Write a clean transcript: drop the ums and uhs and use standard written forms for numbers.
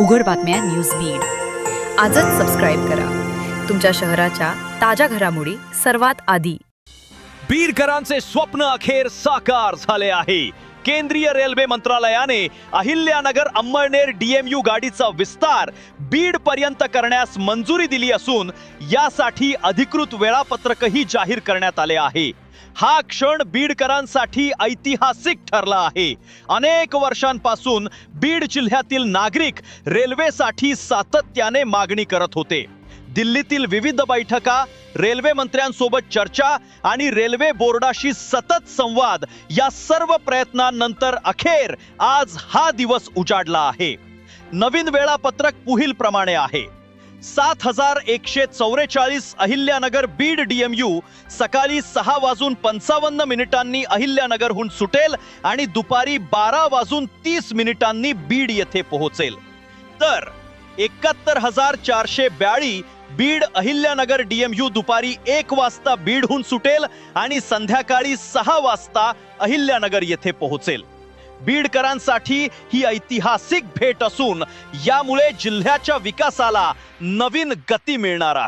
उघड बातम्या न्यूज बीड आजच सबस्क्राईब करा। तुमच्या शहराच्या ताज्या घडामोडी सर्वात आधी। बीडकरांचे स्वप्न अखेर साकार झाले आहे। केंद्रीय रेल्वे मंत्रालयाने अहिल्यानगर अंमळनेर डीएमयू गाडीचा विस्तार बीड पर्यंत करण्यास मंजुरी दिली असून यासाठी अधिकृत वेळापत्रकही जाहीर करण्यात आले आहे। हा क्षण बीडकरांसाठी ऐतिहासिक ठरला आहे। अनेक वर्षांपासून बीड जिल्ह्यातील नागरिक रेल्वेसाठी सातत्याने मागणी करत होते। दिल्लीतील विविध बैठका, रेल्वे मंत्र्यांसोबत चर्चा आणि रेल्वे बोर्डाशी सतत संवाद या सर्व प्रयत्नांनंतर अखेर आज हा दिवस उजाडला आहे। नवीन वेळापत्रक पुढील प्रमाणे आहे। 7144 अहिल्यानगर बीड डीएमयू सकाळी 6:55 अहिल्यानगरहून सुटेल आणि दुपारी 12:30 बीड येथे पोहोचेल। तर 71,442 बीड अहिल्यानगर डीएमयू दुपारी 1 वाजता बीडहून सुटेल आणि संध्याकाळी 6 वाजता अहिल्यानगर येथे पोहोचेल। बीडकरांसाठी ही ऐतिहासिक भेट असून यामुळे जिल्ह्याच्या विकासाला नवीन गती मिळणार आहे।